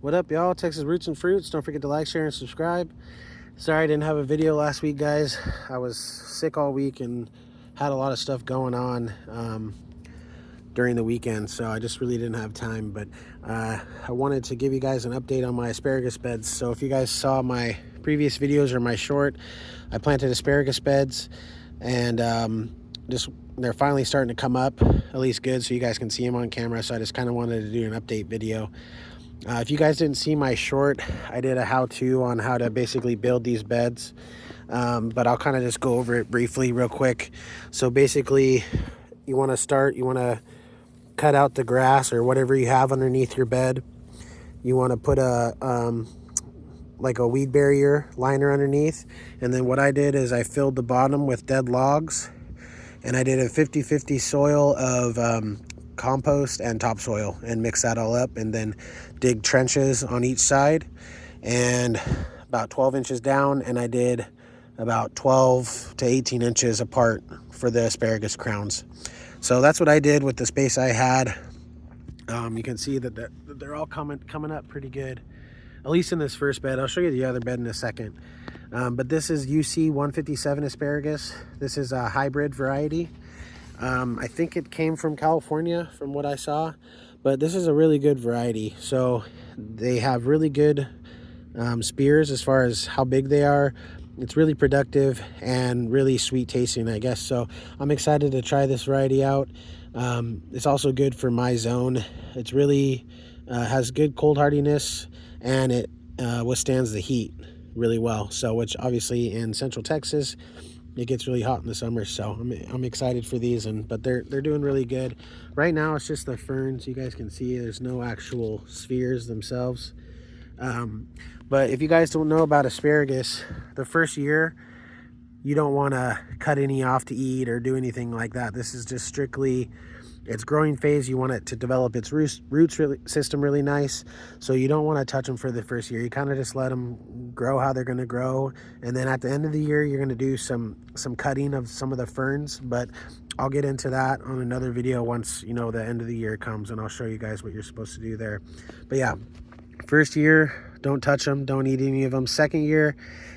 What up, y'all? Texas Roots and Fruits. Don't forget to like, share, and subscribe. Sorry I didn't have a video last week, guys. I was sick all week and had a lot of stuff going on during the weekend, so I just really didn't have time. But I wanted to give you guys an update on my asparagus beds. So if you guys saw my previous videos or my short, I planted asparagus beds, and they're finally starting to come up, at least good, so you guys can see them on camera. So I just kind of wanted to do an update video. If you guys didn't see my short, I did a how-to on how to basically build these beds, but I'll kind of just go over it briefly real quick. So basically, you want to cut out the grass or whatever you have underneath your bed. You want to put like a weed barrier liner underneath, and then what I did is I filled the bottom with dead logs, and I did a 50-50 soil of compost and topsoil and mix that all up, and then dig trenches on each side and about 12 inches down, and I did about 12 to 18 inches apart for the asparagus crowns. So that's what I did with the space I had. You can see that they're all coming up pretty good, at least in this first bed. I'll show you the other bed in a second. But this is UC-157 asparagus. This is a hybrid variety. I think it came from California from what I saw, but this is a really good variety. So they have really good spears as far as how big they are. It's really productive and really sweet tasting, I guess. So I'm excited to try this variety out. It's also good for my zone. It's really has good cold hardiness, and it withstands the heat really well. So, which obviously in Central Texas, it gets really hot in the summer. So I'm excited for these, but they're doing really good. Right now it's just the ferns. You guys can see there's no actual spheres themselves. But if you guys don't know about asparagus, the first year you don't want to cut any off to eat or do anything like that. This is just strictly its growing phase. You want it to develop its roots system really nice, so you don't want to touch them for the first year. You kind of just let them grow how they're going to grow, and then at the end of the year you're going to do some cutting of some of the ferns, but I'll get into that on another video once the end of the year comes, and I'll show you guys what you're supposed to do there. But yeah, first year, don't touch them, don't eat any of them. Second year,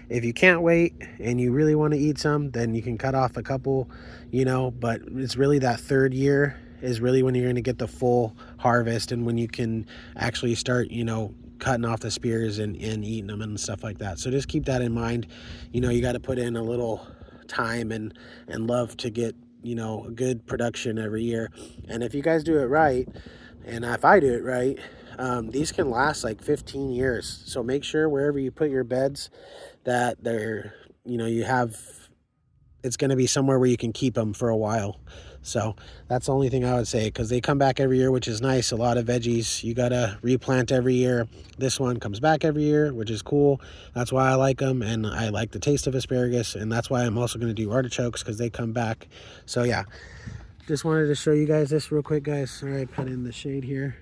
if you can't wait and you really want to eat some, then you can cut off a couple, but it's really that third year is really when you're going to get the full harvest, and when you can actually start, cutting off the spears and eating them and stuff like that. So just keep that in mind. You got to put in a little time and love to get, a good production every year. And if you guys do it right, and if I do it right, these can last like 15 years. So make sure wherever you put your beds that they're, it's going to be somewhere where you can keep them for a while. So that's the only thing I would say, because they come back every year, which is nice. A lot of veggies you got to replant every year. This one comes back every year, which is cool. That's why I like them, and I like the taste of asparagus, and that's why I'm also going to do artichokes, because they come back. So yeah, just wanted to show you guys this real quick, guys. Sorry I put in the shade here,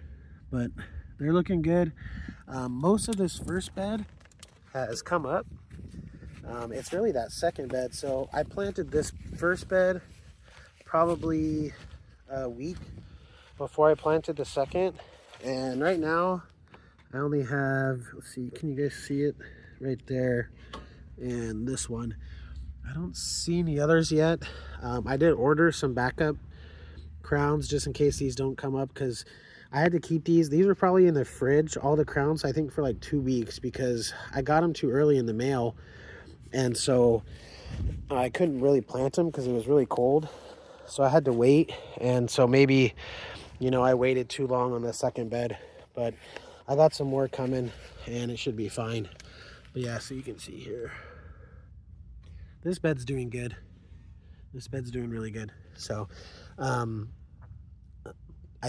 but they're looking good. Most of this first bed has come up. It's really that second bed. So I planted this first bed probably a week before I planted the second, and right now I only have, let's see, can you guys see it right there, and this one. I don't see any others yet. I did order some backup crowns just in case these don't come up, because I had to keep these were probably in the fridge, all the crowns, I think for like 2 weeks, because I got them too early in the mail, and so I couldn't really plant them because it was really cold. So I had to wait, and so maybe, I waited too long on the second bed, but I got some more coming, and it should be fine. But yeah, so you can see here, this bed's doing good. This bed's doing really good. So, I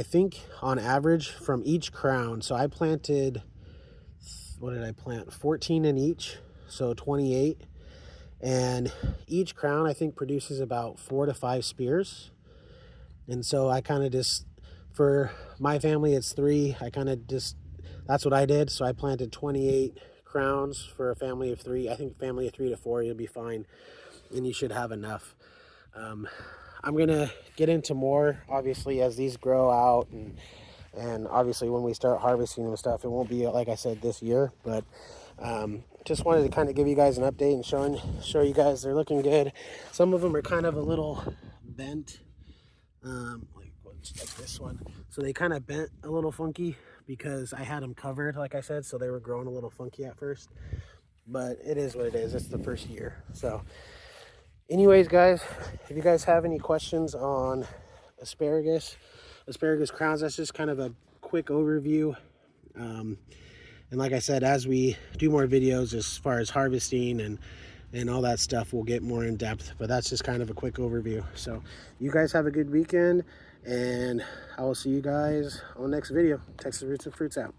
think on average from each crown, so I planted, what did I plant? 14 in each, so 28. And each crown I think produces about 4 to 5 spears. And so I kind of just, for my family it's 3, that's what I did. So I planted 28 crowns for a family of 3. I think family of 3 to 4 you'll be fine, and you should have enough. I'm gonna get into more obviously as these grow out, and And obviously when we start harvesting and stuff, it won't be like I said this year, but just wanted to kind of give you guys an update and show you guys they're looking good. Some of them are kind of a little bent, like this one, so they kind of bent a little funky because I had them covered, like I said, so they were growing a little funky at first, but it is what it is. It's the first year. So anyways, guys, if you guys have any questions on asparagus crowns, that's just kind of a quick overview. And like I said, as we do more videos as far as harvesting and all that stuff, we'll get more in depth, but that's just kind of a quick overview. So you guys have a good weekend, and I will see you guys on the next video. Texas Roots and Fruits out.